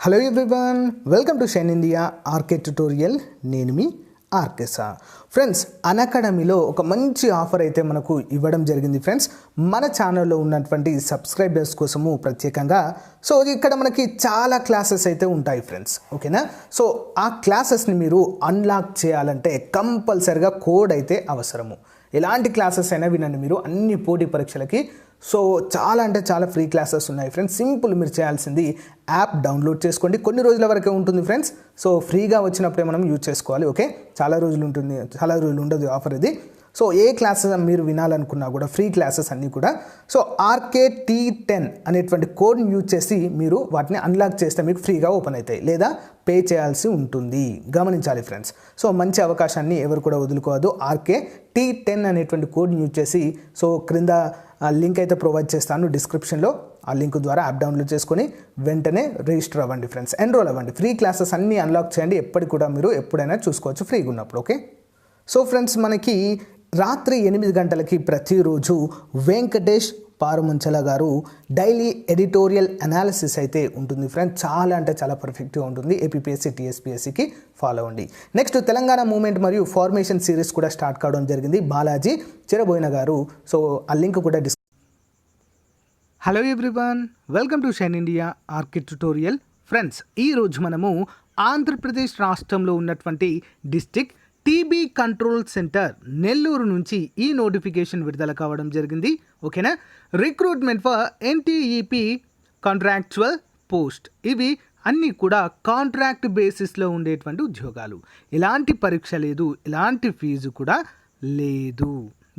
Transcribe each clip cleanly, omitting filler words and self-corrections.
Hello everyone, welcome to shine India RK tutorial. నేను మీ RK sir. Friends, అన్అకాడమీలో ఒక మంచి ఆఫర్ అయితే మనకు ఇవ్వడం జరిగింది ఫ్రెండ్స్, మన ఛానల్లో ఉన్నటువంటి సబ్స్క్రైబర్స్ కోసము ప్రత్యేకంగా. సో ఇక్కడ మనకి చాలా క్లాసెస్ అయితే ఉంటాయి ఫ్రెండ్స్, ఓకేనా. సో ఆ క్లాసెస్ని మీరు అన్లాక్ చేయాలంటే కంపల్సరిగా కోడ్ అయితే అవసరము. ఎలాంటి క్లాసెస్ అయినా వినండి మీరు, అన్ని పోటీ పరీక్షలకి. సో చాలా అంటే చాలా ఫ్రీ క్లాసెస్ ఉన్నాయి ఫ్రెండ్స్. సింపుల్, మీరు చేయాల్సింది యాప్ డౌన్లోడ్ చేసుకోండి. కొన్ని రోజుల వరకే ఉంటుంది ఫ్రెండ్స్. సో ఫ్రీగా వచ్చినప్పుడే మనం యూజ్ చేసుకోవాలి, ఓకే. చాలా రోజులు ఉంటుంది, చాలా రోజులు ఉండదు ఆఫర్ ఇది. సో ఏ క్లాసెస్ మీరు వినాలనుకున్నా కూడా ఫ్రీ క్లాసెస్ అన్నీ కూడా. సో RKT10 అనేటువంటి కోడ్ని యూజ్ చేసి మీరు వాటిని అన్లాక్ చేస్తే మీకు ఫ్రీగా ఓపెన్ అవుతాయి, లేదా పే చేయాల్సి ఉంటుంది. గమనించాలి ఫ్రెండ్స్. సో మంచి అవకాశాన్ని ఎవరు కూడా వదులుకోవద్దు. RKT10 అనేటువంటి కోడ్ని యూజ్ చేసి, సో క్రింద లింక్ అయితే ప్రొవైడ్ చేస్తాను డిస్క్రిప్షన్లో. ఆ లింక్ ద్వారా యాప్ డౌన్లోడ్ చేసుకొని వెంటనే రిజిస్టర్ అవ్వండి ఫ్రెండ్స్, ఎన్రోల్ అవ్వండి. ఫ్రీ క్లాసెస్ అన్నీ అన్లాక్ చేయండి. ఎప్పటికి కూడా మీరు ఎప్పుడైనా చూసుకోవచ్చు ఫ్రీగా ఉన్నప్పుడు, ఓకే. సో ఫ్రెండ్స్, మనకి రాత్రి 8 గంటలకి ప్రతిరోజు వెంకటేష్ పారుమంచల గారు డైలీ ఎడిటోరియల్ అనాలిసిస్ అయితే ఉంటుంది ఫ్రెండ్స్. చాలా అంటే చాలా పర్ఫెక్ట్గా ఉంటుంది. ఏపీఎస్సీ TSPSCకి ఫాలో అవ్వండి. నెక్స్ట్, తెలంగాణ మూవ్మెంట్ మరియు ఫార్మేషన్ సిరీస్ కూడా స్టార్ట్ కావడం జరిగింది. బాలాజీ చిరబోయిన గారు. సో ఆ లింక్ కూడా hello everyone, welcome to shine India RK tutorial. Friends, ఈరోజు మనము ఆంధ్రప్రదేశ్ రాష్ట్రంలో ఉన్నటువంటి district TB control centre Nellore నుంచి ఈ నోటిఫికేషన్ విడుదల కావడం జరిగింది, ఓకేనా. Recruitment for NTEP contractual post. ఇవి అన్నీ కూడా కాంట్రాక్ట్ బేసిస్లో ఉండేటువంటి ఉద్యోగాలు. ఎలాంటి పరీక్ష లేదు, ఎలాంటి ఫీజు కూడా లేదు,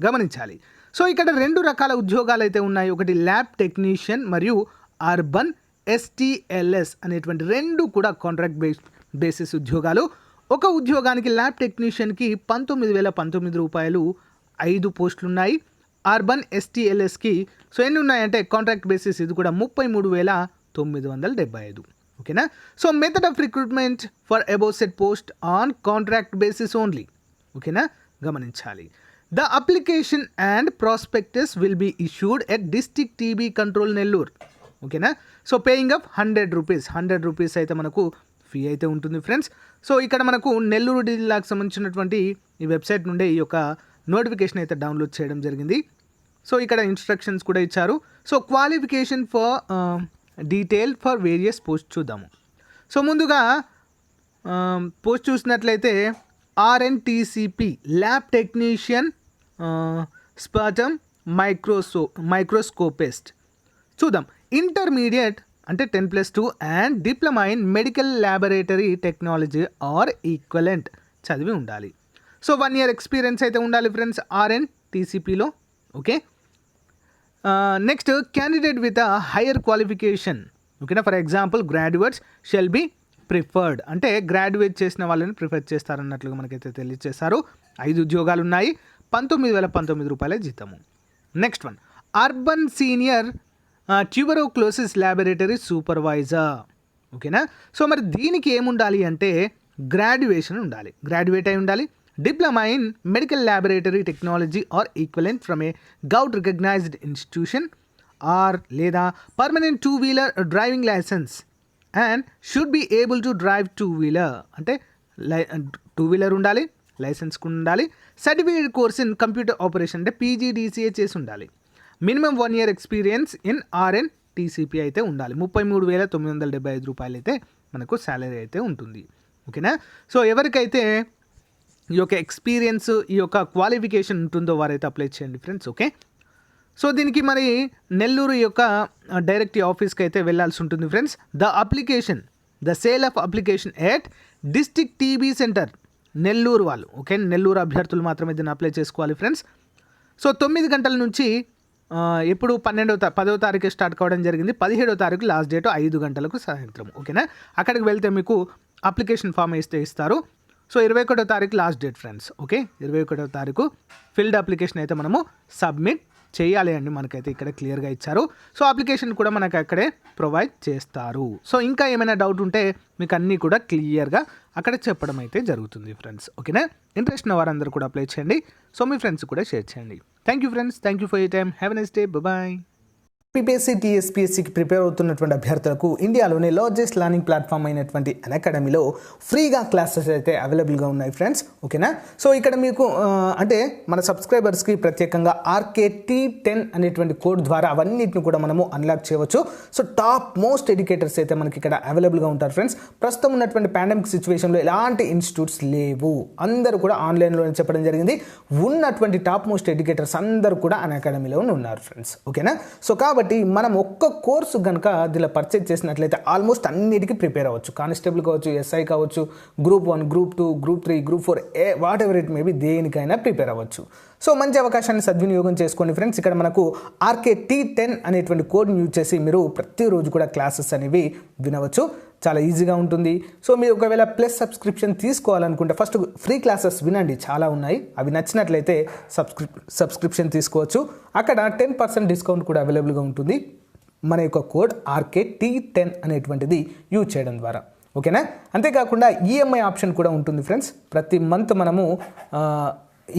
గమనించాలి. సో ఇక్కడ 2 రకాల ఉద్యోగాలు అయితే ఉన్నాయి. ఒకటి ల్యాబ్ టెక్నీషియన్ మరియు అర్బన్ STLS అనేటువంటి 2 కూడా కాంట్రాక్ట్ బేసిస్ ఉద్యోగాలు. ఒక ఉద్యోగానికి ల్యాబ్ టెక్నీషియన్కి 19,019 రూపాయలు 5 పోస్టులు ఉన్నాయి. అర్బన్ STLSకి సో ఎన్ని ఉన్నాయంటే కాంట్రాక్ట్ బేసిస్ ఇది కూడా 33,975, ఓకేనా. So method of recruitment for above set post on contract basis only, ఓకేనా, గమనించాలి. The application and prospectus will be issued at district TB control Nellore, ఓకేనా. సో పేయింగ్ ఆఫ్ 100 రూపీస్ అయితే మనకు ఫీ అయితే ఉంటుంది ఫ్రెండ్స్. సో ఇక్కడ మనకు నెల్లూరు జిల్లాకు సంబంధించినటువంటి ఈ వెబ్సైట్ నుండి ఈ యొక్క నోటిఫికేషన్ అయితే డౌన్లోడ్ చేయడం జరిగింది. సో ఇక్కడ ఇన్స్ట్రక్షన్స్ కూడా ఇచ్చారు. So qualification for detail for various post చూద్దాము. సో ముందుగా పోస్ట్ చూసినట్లయితే RNTCP lab technician sputum microscopist చూద్దాం. ఇంటర్మీడియట్ అంటే 10+2 and diploma in medical laboratory technology or equivalent చదివి ఉండాలి. సో 1 year ఎక్స్పీరియన్స్ అయితే ఉండాలి ఫ్రెండ్స్ RNTCPలో, okay. Next, candidate with a higher qualification, ఓకేనా. For example graduates shall be preferred, అంటే graduate చేసిన వాళ్ళని ప్రిఫర్ చేస్తారన్నట్లుగా మనకైతే తెలియజేశారు. 5 ఉద్యోగాలు ఉన్నాయి. 19,019 రూపాయల జీతము. Next one, urban senior tuberculosis laboratory supervisor, ఓకేనా. సో మరి దీనికి ఏముండాలి అంటే గ్రాడ్యుయేషన్ ఉండాలి, గ్రాడ్యుయేట్ అయి ఉండాలి. Diploma in medical laboratory technology or equivalent from a govt recognized institution or లేదా permanent 2-wheeler driving licence and should be able to drive 2-wheeler, అంటే 2-wheeler ఉండాలి, లైసెన్స్ ఉండాలి. Certificate course in computer operation అంటే PGDCA చేసి ఉండాలి. Minimum 1 year experience in RNTCP అయితే ఉండాలి. 33,975 రూపాయలు అయితే మనకు శాలరీ అయితే ఉంటుంది, ఓకేనా. సో ఎవరికైతే ఈ యొక్క ఎక్స్పీరియన్స్, ఈ యొక్క క్వాలిఫికేషన్ ఉంటుందో వారైతే అప్లై చేయండి ఫ్రెండ్స్, ఓకే. సో దీనికి మరి నెల్లూరు యొక్క డైరెక్ట్ ఆఫీస్కి అయితే వెళ్ళాల్సి ఉంటుంది friends. The sale of application at district TB centre Nellore వాళ్ళు, ఓకే. నెల్లూరు అభ్యర్థులు మాత్రమే దీన్ని అప్లై చేసుకోవాలి ఫ్రెండ్స్. సో 9 గంటల నుంచి ఎప్పుడు 10వ తారీఖు స్టార్ట్ కావడం జరిగింది. 17వ తారీఖు లాస్ట్ డేట్ 5 గంటలకు సాయంత్రం, ఓకేనా. అక్కడికి వెళ్తే మీకు అప్లికేషన్ ఫామ్ ఇస్తారు. సో 21వ తారీఖు లాస్ట్ డేట్ ఫ్రెండ్స్, ఓకే. 21వ తారీఖు ఫిల్డ్ అప్లికేషన్ అయితే మనము సబ్మిట్ చేయాలి అండి, మనకైతే ఇక్కడ క్లియర్గా ఇచ్చారు. సో అప్లికేషన్ కూడా మనకు అక్కడే ప్రొవైడ్ చేస్తారు. సో ఇంకా ఏమైనా డౌట్ ఉంటే మీకు అన్నీ కూడా క్లియర్గా అక్కడ చెప్పడం అయితే జరుగుతుంది ఫ్రెండ్స్, ఓకేనా. ఇంట్రెస్ట్ ఉన్న వారందరూ కూడా అప్లై చేయండి. సో మీ ఫ్రెండ్స్ కూడా షేర్ చేయండి. Thank you friends, thank you for your time. Have a nice day, bye. PPSC టీఎస్పీఎస్సీకి ప్రిపేర్ అవుతున్నటువంటి అభ్యర్థులకు ఇండియాలోనే లార్జెస్ట్ లర్నింగ్ ప్లాట్ఫామ్ అయినటువంటి అకాడమీలో ఫ్రీగా క్లాసెస్ అయితే అవైలబుల్గా ఉన్నాయి ఫ్రెండ్స్. ఓకేనా? సో ఇక్కడ మీకు అంటే మన సబ్స్క్రైబర్స్కి ప్రత్యేకంగా RKT10 అనేటువంటి కోడ్ ద్వారా అవన్నిటిని కూడా మనము అన్లాక్ చేయవచ్చు. సో టాప్ మోస్ట్ ఎడ్యుకేటర్స్ అయితే మనకి ఇక్కడ అవైలబుల్గా ఉంటారు ఫ్రెండ్స్. ప్రస్తుతం ఉన్నటువంటి పాండమిక్ సిచ్యువేషన్లో ఎలాంటి ఇన్స్టిట్యూట్స్ లేవు, అందరూ కూడా ఆన్లైన్లోనే చెప్పడం జరిగింది. ఉన్నటువంటి టాప్ మోస్ట్ ఎడ్యుకేటర్స్ అందరూ కూడా అకాడమీలో ఉన్నారు ఫ్రెండ్స్. ఓకేనా? సో కాబట్టి మనం ఒక్క కోర్సు కనుక దీనిలో పర్చేజ్ చేసినట్లయితే ఆల్మోస్ట్ అన్నిటికీ ప్రిపేర్ అవ్వచ్చు. కానిస్టేబుల్ కావచ్చు, SI కావచ్చు, Group 1, Group 2, Group 3, Group 4, what ever it maybe దేనికైనా ప్రిపేర్ అవ్వచ్చు. సో మంచి అవకాశాన్ని సద్వినియోగం చేసుకోండి ఫ్రెండ్స్. ఇక్కడ మనకు RKT10 అనేటువంటి కోడ్ని యూజ్ చేసి మీరు ప్రతిరోజు కూడా క్లాసెస్ అనేవి వినవచ్చు. చాలా ఈజీగా ఉంటుంది. సో మీరు ఒకవేళ ప్లస్ సబ్స్క్రిప్షన్ తీసుకోవాలనుకుంటే ఫస్ట్ ఫ్రీ క్లాసెస్ వినండి, చాలా ఉన్నాయి. అవి నచ్చినట్లయితే సబ్స్క్రిప్షన్ తీసుకోవచ్చు. అక్కడ 10% డిస్కౌంట్ కూడా అవైలబుల్గా ఉంటుంది మన యొక్క కోడ్ RKT10 అనేటువంటిది యూజ్ చేయడం ద్వారా. ఓకేనా? అంతేకాకుండా EMI ఆప్షన్ కూడా ఉంటుంది ఫ్రెండ్స్. ప్రతి మంత్ మనము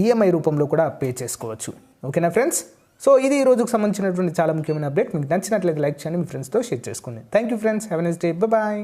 EMI రూపంలో కూడా పే చేసుకోవచ్చు. ఓకేనా ఫ్రెండ్స్? సో ఇది ఈ రోజుకు సంబంధించినటువంటి చాలా ముఖ్యమైన అప్డేట్. మీకు నచ్చినట్లయితే లైక్ చేయండి, మీ ఫ్రెండ్స్తో షేర్ చేసుకోండి. Thank you friends. Have a nice day. Bye.